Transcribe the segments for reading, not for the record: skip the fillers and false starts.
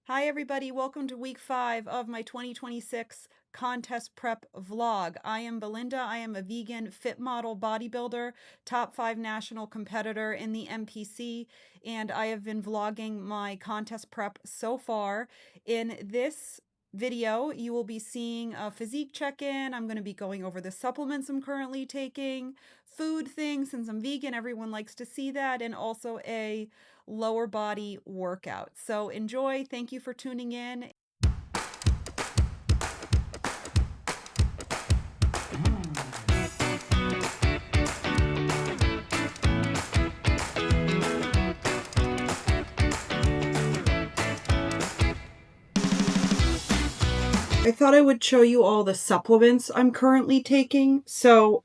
Hi everybody, welcome to week 5 of my 2026 contest prep vlog. I am Belinda. I am a vegan fit model bodybuilder, top 5 national competitor in the NPC, and I have been vlogging my contest prep so far. In this video, you will be seeing a physique check-in. I'm going to be going over the supplements I'm currently taking, food things, since I'm vegan, everyone likes to see that, and also a lower body workout. So enjoy. Thank you for tuning in. I thought I would show you all the supplements I'm currently taking. So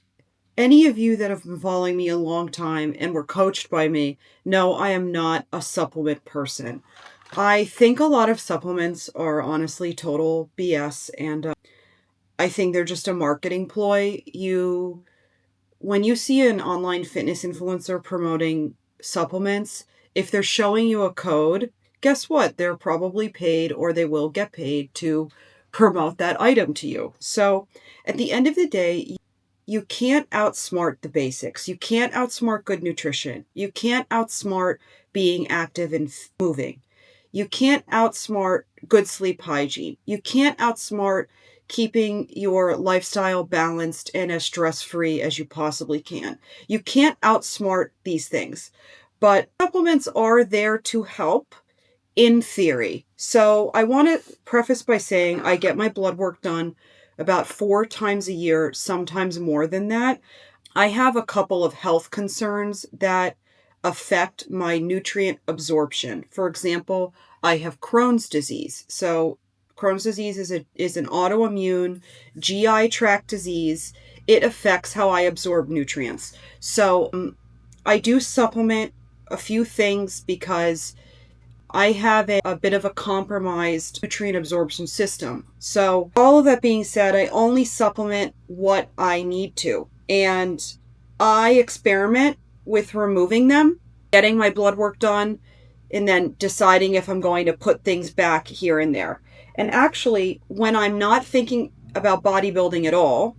any of you that have been following me a long time and were coached by me know I am not a supplement person. I think a lot of supplements are honestly total BS, and I think they're just a marketing ploy. When you see an online fitness influencer promoting supplements, if they're showing you a code, guess what? They're probably paid, or they will get paid to promote that item to you. So at the end of the day, you can't outsmart the basics. You can't outsmart good nutrition. You can't outsmart being active and moving. You can't outsmart good sleep hygiene. You can't outsmart keeping your lifestyle balanced and as stress-free as you possibly can. You can't outsmart these things. But supplements are there to help in theory. So I want to preface by saying I get my blood work done about 4 times a year, sometimes more than that. I have a couple of health concerns that affect my nutrient absorption. For example, I have Crohn's disease. So Crohn's disease is an autoimmune GI tract disease. It affects how I absorb nutrients. So I do supplement a few things because I have a bit of a compromised nutrient absorption system. So all of that being said, I only supplement what I need to. And I experiment with removing them, getting my blood work done, and then deciding if I'm going to put things back here and there. And actually, when I'm not thinking about bodybuilding at all,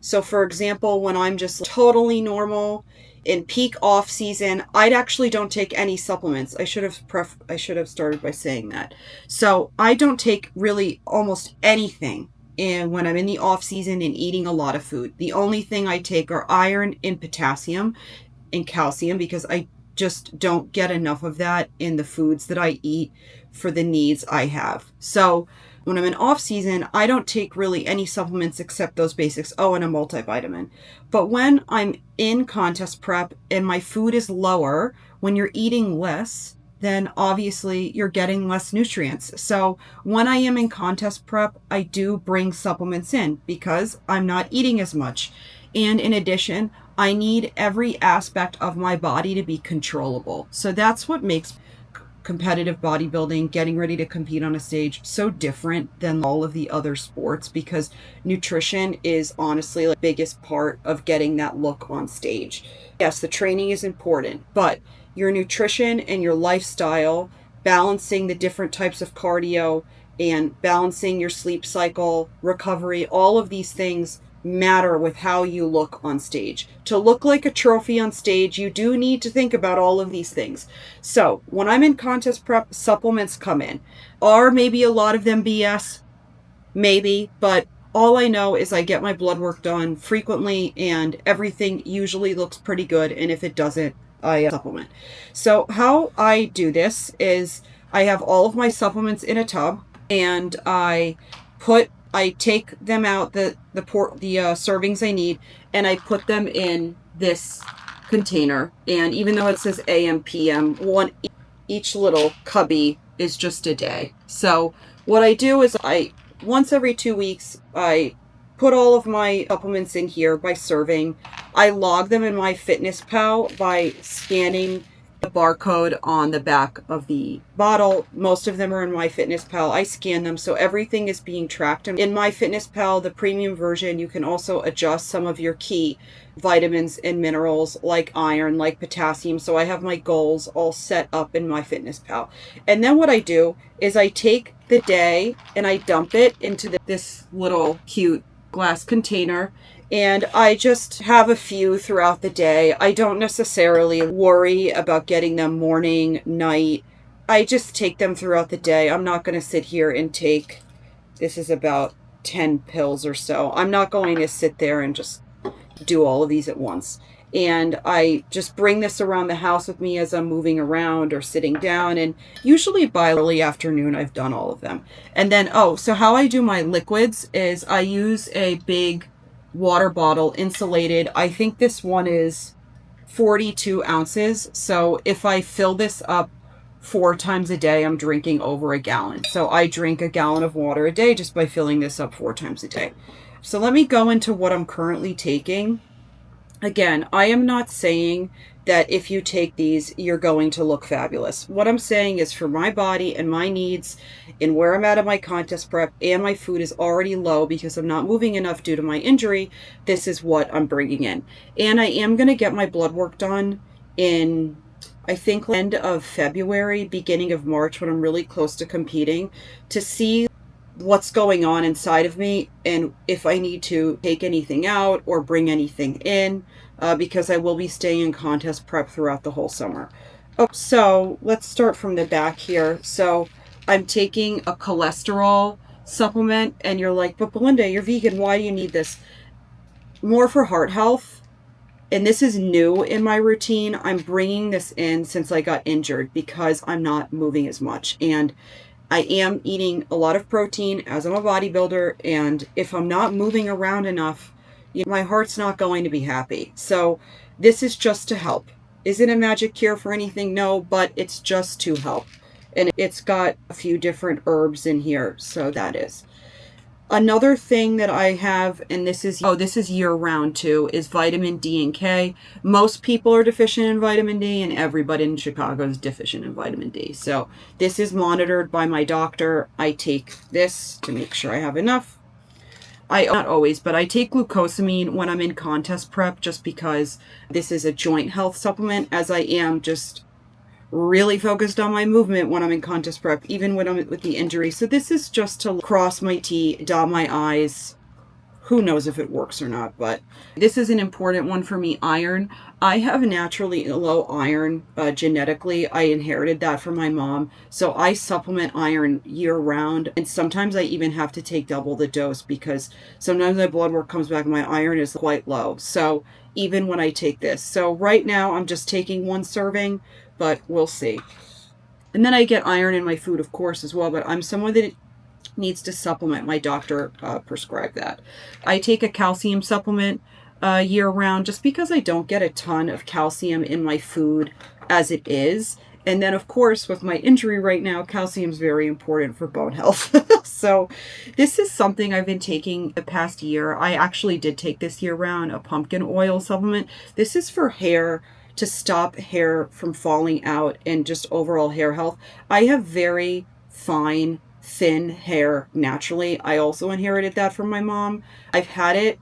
so for example, when I'm just totally normal in peak off season, I actually don't take any supplements. I should have started by saying that. So I don't take really almost anything and when I'm in the off season and eating a lot of food. The only thing I take are iron and potassium and calcium because I just don't get enough of that in the foods that I eat for the needs I have. So when I'm in off season, I don't take really any supplements except those basics. Oh, and a multivitamin. But when I'm in contest prep and my food is lower, when you're eating less, then obviously you're getting less nutrients. So when I am in contest prep, I do bring supplements in because I'm not eating as much. And in addition, I need every aspect of my body to be controllable. So that's what makes competitive bodybuilding, getting ready to compete on a stage, so different than all of the other sports, because nutrition is honestly the biggest part of getting that look on stage. Yes, the training is important, but your nutrition and your lifestyle, balancing the different types of cardio and balancing your sleep cycle, recovery, all of these things matter with how you look on stage. To look like a trophy on stage, you do need to think about all of these things. So when I'm in contest prep, supplements come in. Are maybe a lot of them BS? Maybe, but all I know is I get my blood work done frequently and everything usually looks pretty good. And if it doesn't, I supplement. So how I do this is I have all of my supplements in a tub and I take them out, the servings I need, and I put them in this container. And even though it says AM, PM, each little cubby is just a day. So what I do is once every 2 weeks, I put all of my supplements in here by serving. I log them in my Fitness Pal by scanning the barcode on the back of the bottle. Most of them are in MyFitnessPal. I scan them, so everything is being tracked. In MyFitnessPal, the premium version, you can also adjust some of your key vitamins and minerals like iron, like potassium. So I have my goals all set up in MyFitnessPal. And then what I do is I take the day and I dump it into this little cute glass container, and I just have a few throughout the day. I don't necessarily worry about getting them morning, night. I just take them throughout the day. I'm not going to sit here and take, this is about 10 pills or so. I'm not going to sit there and just do all of these at once. And I just bring this around the house with me as I'm moving around or sitting down. And usually by early afternoon, I've done all of them. And then, so how I do my liquids is I use a big water bottle, insulated. I think this one is 42 ounces. So if I fill this up 4 times a day, I'm drinking over a gallon. So I drink a gallon of water a day just by filling this up 4 times a day. So let me go into what I'm currently taking. Again, I am not saying that if you take these, you're going to look fabulous. What I'm saying is for my body and my needs and where I'm at in my contest prep, and my food is already low because I'm not moving enough due to my injury, this is what I'm bringing in. And I am going to get my blood work done in, I think, end of February, beginning of March, when I'm really close to competing, to see what's going on inside of me and if I need to take anything out or bring anything in, because I will be staying in contest prep throughout the whole summer. So let's start from the back here. So I'm taking a cholesterol supplement, and you're like, but Belinda, you're vegan. Why do you need this? More for heart health. And this is new in my routine. I'm bringing this in since I got injured because I'm not moving as much. And I am eating a lot of protein as I'm a bodybuilder, and if I'm not moving around enough, my heart's not going to be happy. So this is just to help. Is it a magic cure for anything? No, but it's just to help. And it's got a few different herbs in here, so that is. Another thing that I have, and this is year round too, is vitamin D and K. Most people are deficient in vitamin D, and everybody in Chicago is deficient in vitamin D. So this is monitored by my doctor. I take this to make sure I have enough. Not always, but I take glucosamine when I'm in contest prep, just because this is a joint health supplement, as I am just really focused on my movement when I'm in contest prep, even when I'm with the injury. So this is just to cross my T, dot my I's. Who knows if it works or not, but this is an important one for me. Iron. I have naturally low iron genetically. I inherited that from my mom. So I supplement iron year round. And sometimes I even have to take double the dose because sometimes my blood work comes back and my iron is quite low. So even when I take this. So right now I'm just taking 1 serving, but we'll see. And then I get iron in my food, of course, as well. But I'm someone that needs to supplement. My doctor prescribed that. I take a calcium supplement year round just because I don't get a ton of calcium in my food as it is. And then, of course, with my injury right now, calcium is very important for bone health. So this is something I've been taking the past year. I actually did take this year round, a pumpkin oil supplement. This is for hair, to stop hair from falling out and just overall hair health. I have very fine, thin hair naturally. I also inherited that from my mom. I've had it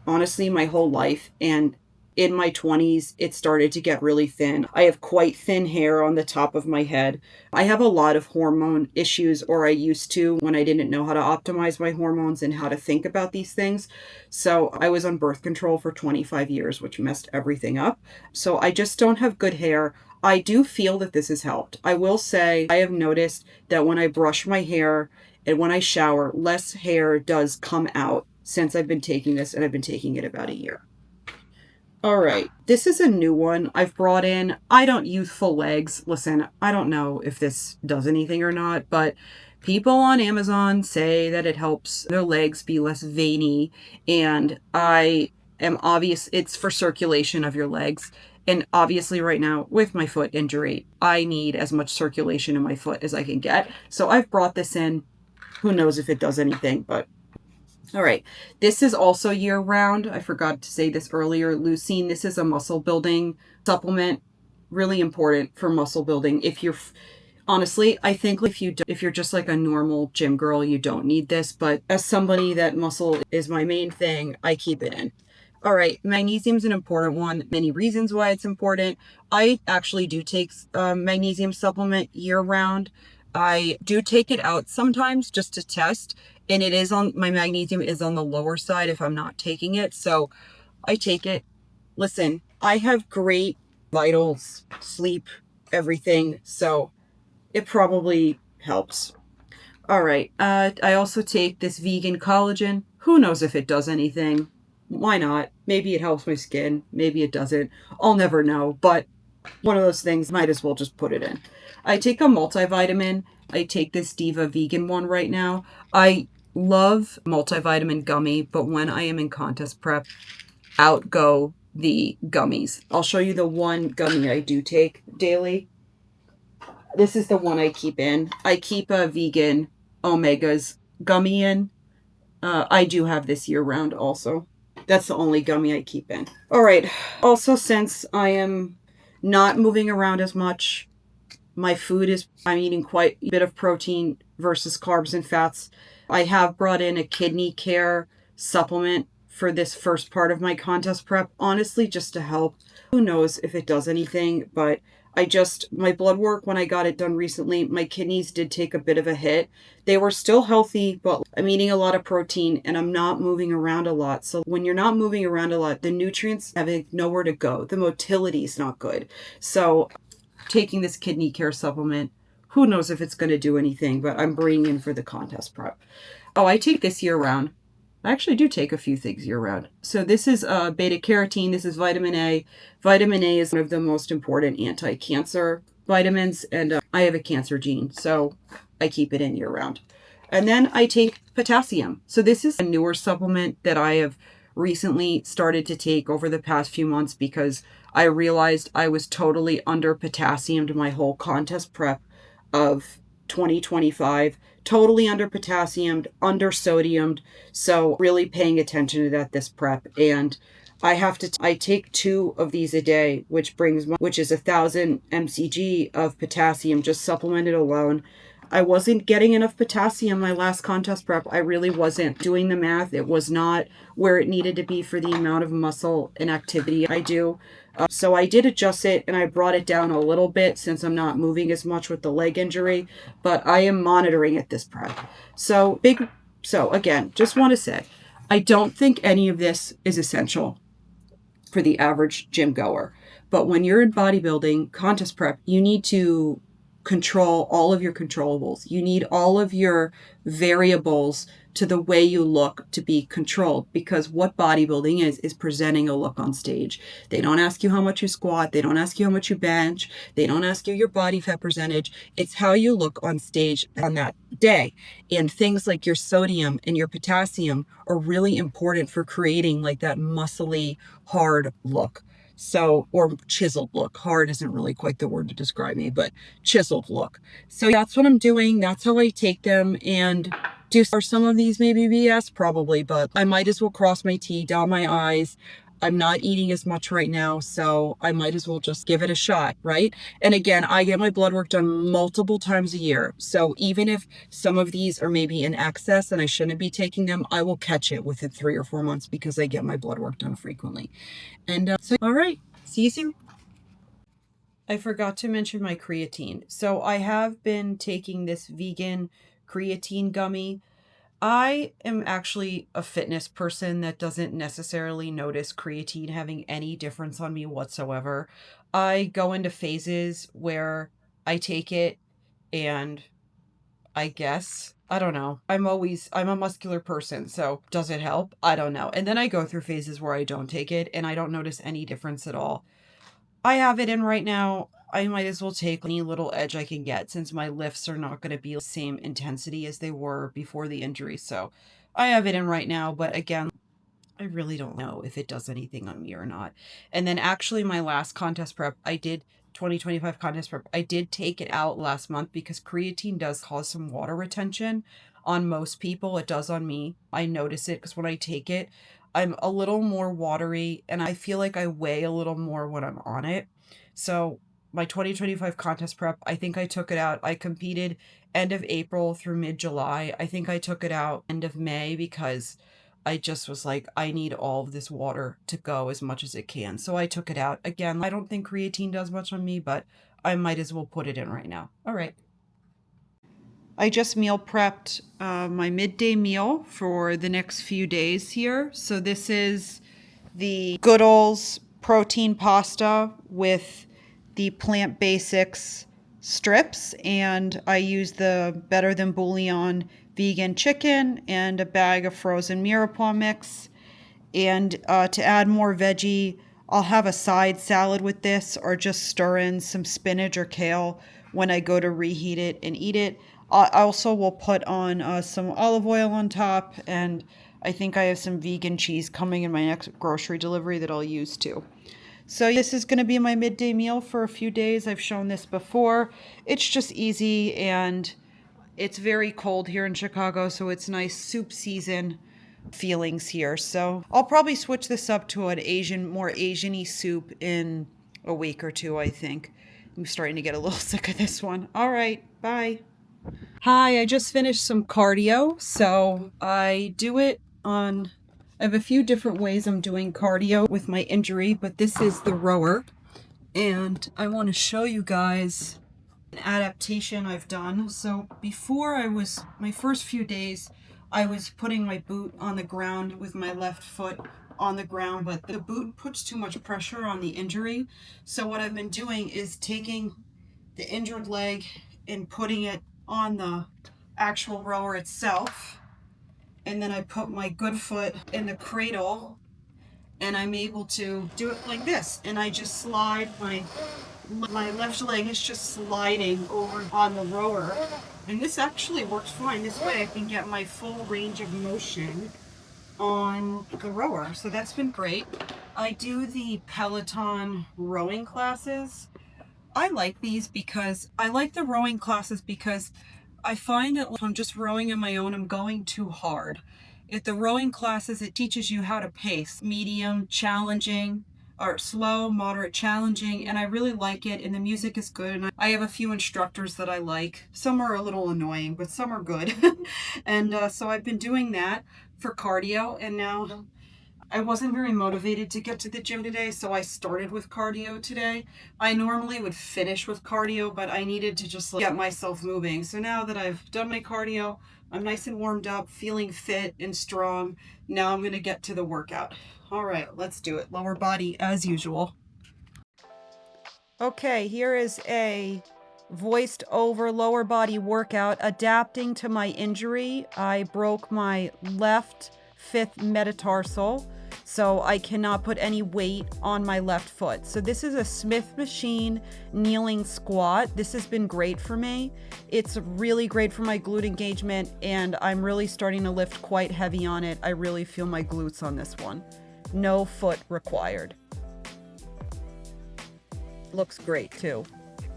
honestly my whole life, and in my 20s it started to get really thin. I have quite thin hair on the top of my head. I have a lot of hormone issues, or I used to, when I didn't know how to optimize my hormones and how to think about these things. So I was on birth control for 25 years, which messed everything up. So I just don't have good hair. I do feel that this has helped. I will say I have noticed that when I brush my hair and when I shower, less hair does come out since I've been taking this, and I've been taking it about a year. All right, this is a new one I've brought in. I don't use full legs. Listen, I don't know if this does anything or not, but people on Amazon say that it helps their legs be less veiny, and I am obvious it's for circulation of your legs. And obviously right now with my foot injury, I need as much circulation in my foot as I can get. So I've brought this in. Who knows if it does anything, but all right. This is also year round. I forgot to say this earlier. Leucine, this is a muscle building supplement. really important for muscle building. If you're honestly, I think if you're just like a normal gym girl, you don't need this, but as somebody that muscle is my main thing, I keep it in. All right, magnesium is an important one. Many reasons why it's important. I actually do take magnesium supplement year round. I do take it out sometimes just to test, and it is on my magnesium is on the lower side if I'm not taking it. So I take it. Listen, I have great vitals, sleep, everything. So it probably helps. All right. I also take this vegan collagen. Who knows if it does anything? Why not? Maybe it helps my skin. Maybe it doesn't. I'll never know. But one of those things, might as well just put it in. I take a multivitamin. I take this Diva vegan one right now. I love multivitamin gummy, but when I am in contest prep, out go the gummies. I'll show you the one gummy I do take daily. This is the one I keep in. I keep a vegan omegas gummy in. I do have this year round also. That's the only gummy I keep in. All right. Also, since I am not moving around as much, my food is, I'm eating quite a bit of protein versus carbs and fats. I have brought in a kidney care supplement for this first part of my contest prep, honestly, just to help. Who knows if it does anything, but my blood work, when I got it done recently, my kidneys did take a bit of a hit. They were still healthy, but I'm eating a lot of protein and I'm not moving around a lot. So when you're not moving around a lot, the nutrients have nowhere to go. The motility is not good. So taking this kidney care supplement, who knows if it's going to do anything, but I'm bringing in for the contest prep. Oh, I take this year round. I actually do take a few things year round. So this is beta carotene. This is vitamin A. Vitamin A is one of the most important anti-cancer vitamins, and I have a cancer gene, so I keep it in year round. And then I take potassium. So this is a newer supplement that I have recently started to take over the past few months because I realized I was totally under potassiumed my whole contest prep of 2025, totally under potassiumed, under sodiumed. So really paying attention to that this prep. And I take 2 of these a day, which is 1,000 mcg of potassium just supplemented alone. I wasn't getting enough potassium my last contest prep. I really wasn't doing the math. It was not where it needed to be for the amount of muscle and activity I do. So I did adjust it and I brought it down a little bit since I'm not moving as much with the leg injury, but I am monitoring it this prep. So again, just want to say, I don't think any of this is essential for the average gym goer. But when you're in bodybuilding contest prep, you need to control all of your controllables. You need all of your variables to the way you look to be controlled, because what bodybuilding is presenting a look on stage. They don't ask you how much you squat. They don't ask you how much you bench. They don't ask you your body fat percentage. It's how you look on stage on that day. And things like your sodium and your potassium are really important for creating like that muscly, hard look. So, or chiseled look. Hard isn't really quite the word to describe me, but chiseled look. So that's what I'm doing. That's how I take them. And are some of these maybe BS? Probably, but I might as well cross my T, dot my I's. I'm not eating as much right now, so I might as well just give it a shot, right? And again, I get my blood work done multiple times a year. So even if some of these are maybe in excess and I shouldn't be taking them, I will catch it within 3 or 4 months because I get my blood work done frequently. And all right, see you soon. I forgot to mention my creatine. So I have been taking this vegan creatine gummy. I am actually a fitness person that doesn't necessarily notice creatine having any difference on me whatsoever. I go into phases where I take it and I guess, I don't know. I'm a muscular person, so does it help? I don't know. And then I go through phases where I don't take it and I don't notice any difference at all. I have it in right now. I might as well take any little edge I can get since my lifts are not going to be the same intensity as they were before the injury. So I have it in right now. But again, I really don't know if it does anything on me or not. And then actually my last contest prep, 2025 contest prep, I did take it out last month because creatine does cause some water retention on most people. It does on me. I notice it because when I take it, I'm a little more watery and I feel like I weigh a little more when I'm on it. So my 2025 contest prep. I think I took it out. I competed end of April through mid-July. I think I took it out end of May because I just was like, I need all of this water to go as much as it can. So I took it out. Again, I don't think creatine does much on me, but I might as well put it in right now. All right. I just meal prepped my midday meal for the next few days here. So this is the Good Olds protein pasta with the Plant Basics strips, and I use the Better Than Bouillon vegan chicken and a bag of frozen mirepoix mix. And to add more veggie, I'll have a side salad with this or just stir in some spinach or kale when I go to reheat it and eat it. I also will put on some olive oil on top, and I think I have some vegan cheese coming in my next grocery delivery that I'll use too. So this is going to be my midday meal for a few days. I've shown this before. It's just easy, and it's very cold here in Chicago, so it's nice soup season feelings here. So I'll probably switch this up to an more Asian-y soup in a week or two, I think. I'm starting to get a little sick of this one. All right, bye. Hi, I just finished some cardio. So I have a few different ways I'm doing cardio with my injury, but this is the rower. And I want to show you guys an adaptation I've done. So before my first few days, I was putting my boot on the ground with my left foot on the ground, but the boot puts too much pressure on the injury. So what I've been doing is taking the injured leg and putting it on the actual rower itself. And then I put my good foot in the cradle, and I'm able to do it like this. And I just slide my left leg is just sliding over on the rower. And this actually works fine. This way I can get my full range of motion on the rower. So that's been great. I do the Peloton rowing classes. I like these because I like the rowing classes because I find that if I'm just rowing on my own, I'm going too hard. At the rowing classes, it teaches you how to pace, medium, challenging, or slow, moderate, challenging, and I really like it, and the music is good, and I have a few instructors that I like. Some are a little annoying, but some are good. And so I've been doing that for cardio, and now I wasn't very motivated to get to the gym today, so I started with cardio today. I normally would finish with cardio, but I needed to just get myself moving. So now that I've done my cardio, I'm nice and warmed up, feeling fit and strong. Now I'm going to get to the workout. All right, let's do it. Lower body as usual. Okay, here is a voiced over lower body workout adapting to my injury. I broke my left fifth metatarsal, so I cannot put any weight on my left foot. So this is a Smith machine kneeling squat. This has been great for me. It's really great for my glute engagement, and I'm really starting to lift quite heavy on it. I really feel my glutes on this one. No foot required. Looks great too.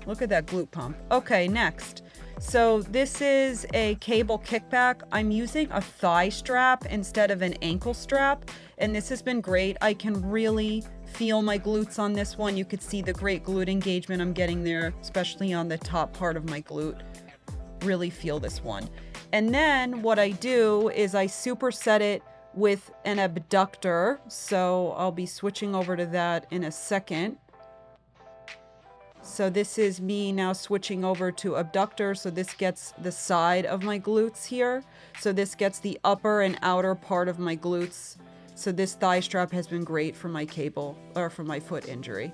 Look at that glute pump. Okay, next. So this is a cable kickback. I'm using a thigh strap instead of an ankle strap, and this has been great. I can really feel my glutes on this one. You could see the great glute engagement I'm getting there, especially on the top part of my glute. Really feel this one. And then what I do is I superset it with an abductor. So I'll be switching over to that in a second. So this is me now switching over to abductor. So this gets the side of my glutes here. So this gets the upper and outer part of my glutes. So this thigh strap has been great for my cable or for my foot injury.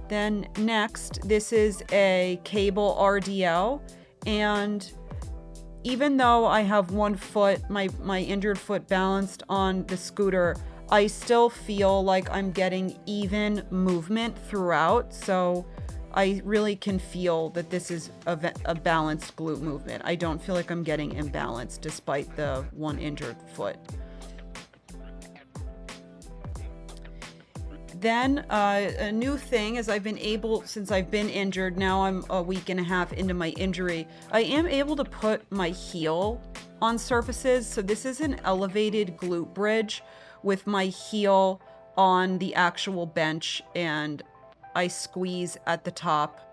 Then next, this is a cable RDL. And even though I have one foot, my injured foot balanced on the scooter, I still feel like I'm getting even movement throughout. So I really can feel that this is a balanced glute movement. I don't feel like I'm getting imbalanced despite the one injured foot. Then a new thing is since I've been injured, now I'm a week and a half into my injury, I am able to put my heel on surfaces. So this is an elevated glute bridge with my heel on the actual bench and I squeeze at the top.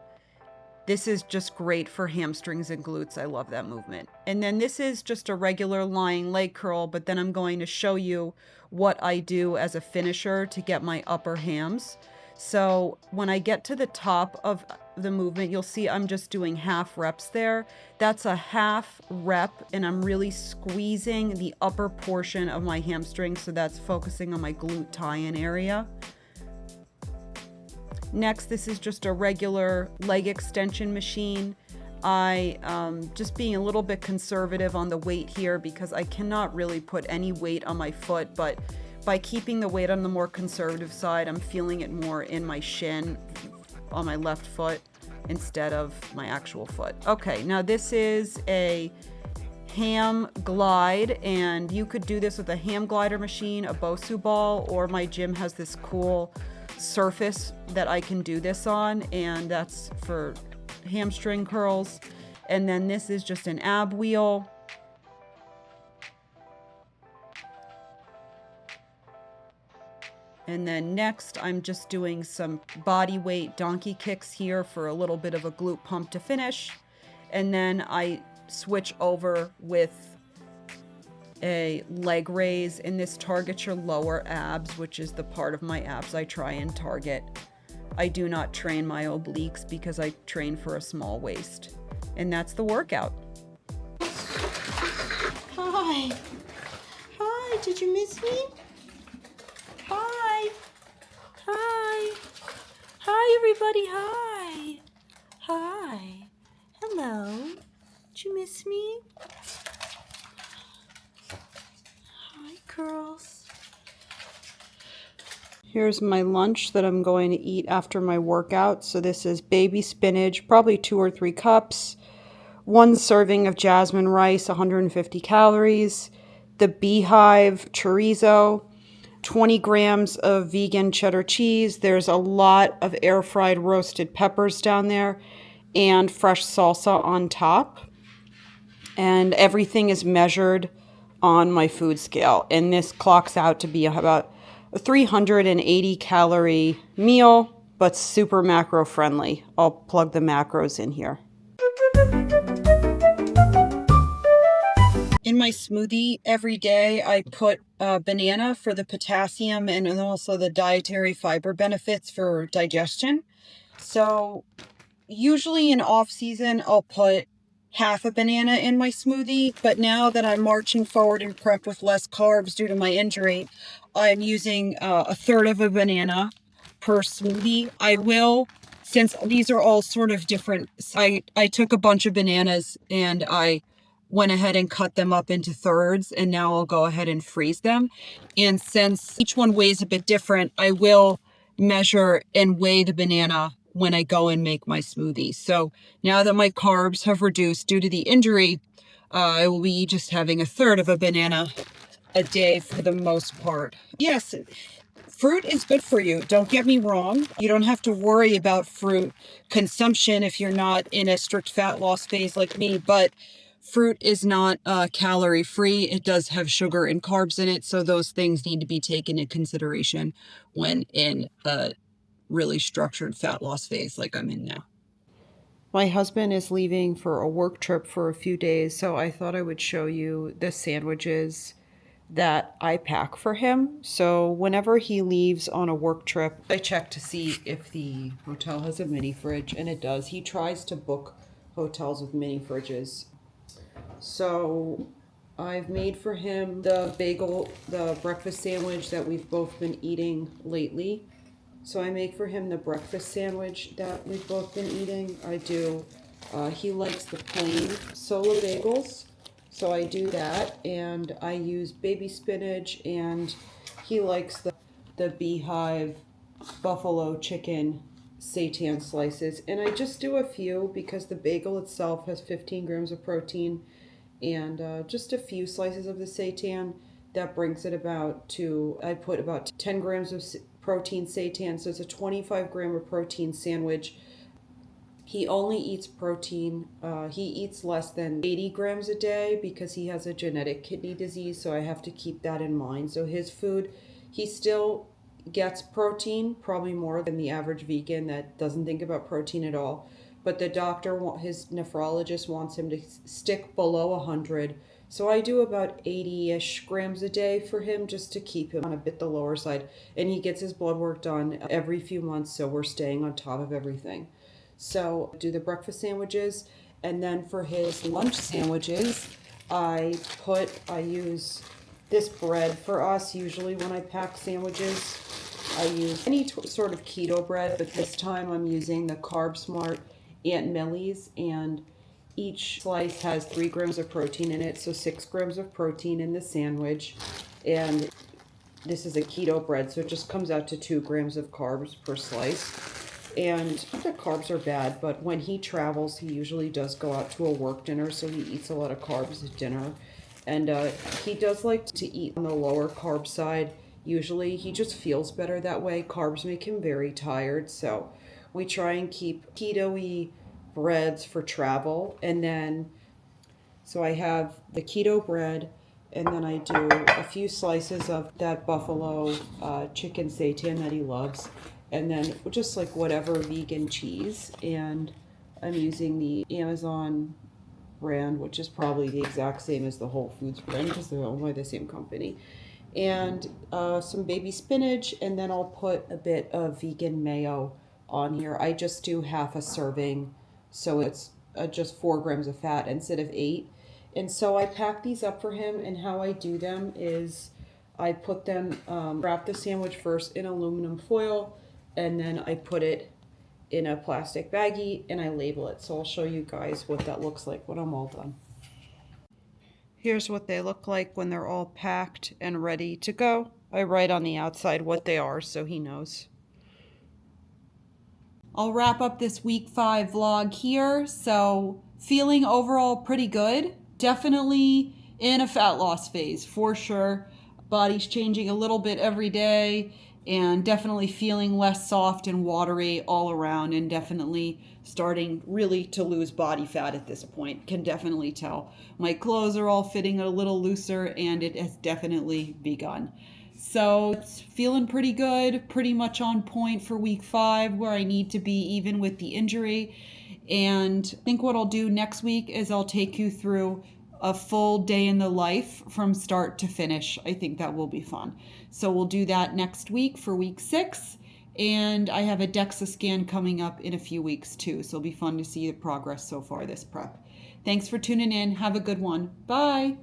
This is just great for hamstrings and glutes. I love that movement. And then this is just a regular lying leg curl, but then I'm going to show you what I do as a finisher to get my upper hams. So when I get to the top of the movement, you'll see I'm just doing half reps there. That's a half rep, and I'm really squeezing the upper portion of my hamstring, so that's focusing on my glute tie-in area. Next, this is just a regular leg extension machine. I just being a little bit conservative on the weight here because I cannot really put any weight on my foot, but by keeping the weight on the more conservative side, I'm feeling it more in my shin on my left foot instead of my actual foot. Okay, now this is a ham glide, and you could do this with a ham glider machine, a Bosu ball, or my gym has this cool surface that I can do this on, and that's for hamstring curls. And then this is just an ab wheel. And then next, I'm just doing some body weight donkey kicks here for a little bit of a glute pump to finish. And then I switch over with a leg raise, and this targets your lower abs, which is the part of my abs I try and target. I do not train my obliques because I train for a small waist. And that's the workout. Hi. Hi, did you miss me? Hi. Hi. Hi, everybody. Hi. Hi. Hello. Did you miss me? Hi, girls. Here's my lunch that I'm going to eat after my workout. So this is baby spinach, probably 2 or 3 cups, 1 serving of jasmine rice, 150 calories, the beehive chorizo, 20 grams of vegan cheddar cheese. There's a lot of air fried roasted peppers down there and fresh salsa on top. And everything is measured on my food scale. And this clocks out to be about a 380 calorie meal, but super macro friendly. I'll plug the macros in here. In my smoothie every day, I put banana for the potassium and also the dietary fiber benefits for digestion. So usually in off season, I'll put half a banana in my smoothie, but now that I'm marching forward in prep with less carbs due to my injury, I'm using a third of a banana per smoothie. I will, since these are all sort of different, I took a bunch of bananas and I went ahead and cut them up into thirds, and now I'll go ahead and freeze them. And since each one weighs a bit different, I will measure and weigh the banana when I go and make my smoothie. So now that my carbs have reduced due to the injury, I will be just having a third of a banana a day for the most part. Yes, fruit is good for you. Don't get me wrong. You don't have to worry about fruit consumption if you're not in a strict fat loss phase like me, but fruit is not calorie free. It does have sugar and carbs in it, so those things need to be taken into consideration when in a really structured fat loss phase like I'm in now. My husband is leaving for a work trip for a few days, so I thought I would show you the sandwiches that I pack for him. So whenever he leaves on a work trip, I check to see if the hotel has a mini fridge, and it does. He tries to book hotels with mini fridges. So I've made for him the breakfast sandwich that we've both been eating lately. So I make for him the breakfast sandwich that we've both been eating. I do, he likes the plain solo bagels. So I do that, and I use baby spinach, and he likes the beehive buffalo chicken seitan slices. And I just do a few because the bagel itself has 15 grams of protein, and just a few slices of the seitan. That brings it about to, I put about 10 grams of protein seitan, so it's a 25 gram of protein sandwich. He only eats protein. He eats less than 80 grams a day because he has a genetic kidney disease, so I have to keep that in mind. So his food, he still gets protein, probably more than the average vegan that doesn't think about protein at all. But the doctor, his nephrologist, wants him to stick below 100. So I do about 80-ish grams a day for him just to keep him on a bit the lower side. And he gets his blood work done every few months, so we're staying on top of everything. So do the breakfast sandwiches, and then for his lunch sandwiches, I use this bread for us. Usually when I pack sandwiches, I use any sort of keto bread, but this time I'm using the Carb Smart Aunt Millie's, and each slice has 3 grams of protein in it, so 6 grams of protein in the sandwich. And this is a keto bread, so it just comes out to 2 grams of carbs per slice. And not that carbs are bad, but when he travels, he usually does go out to a work dinner, so he eats a lot of carbs at dinner. And he does like to eat on the lower carb side. Usually he just feels better that way. Carbs make him very tired, so we try and keep keto-y breads for travel. And then, so I have the keto bread, and then I do a few slices of that buffalo chicken seitan that he loves, and then just like whatever vegan cheese. And I'm using the Amazon brand, which is probably the exact same as the Whole Foods brand because they're owned by the same company. And some baby spinach, and then I'll put a bit of vegan mayo on here. I just do half a serving, so it's just 4 grams of fat instead of 8. And so I pack these up for him, and how I do them is I put them, wrap the sandwich first in aluminum foil, and then I put it in a plastic baggie and I label it. So I'll show you guys what that looks like when I'm all done. Here's what they look like when they're all packed and ready to go. I write on the outside what they are so he knows. I'll wrap up this week 5 vlog here. So feeling overall pretty good. Definitely in a fat loss phase for sure. Body's changing a little bit every day, and definitely feeling less soft and watery all around, and definitely starting really to lose body fat at this point. Can definitely tell. My clothes are all fitting a little looser, and it has definitely begun. So it's feeling pretty good, pretty much on point for week 5 where I need to be even with the injury. And I think what I'll do next week is I'll take you through a full day in the life from start to finish. I think that will be fun. So we'll do that next week for week 6. And I have a DEXA scan coming up in a few weeks too. So it'll be fun to see the progress so far this prep. Thanks for tuning in. Have a good one. Bye.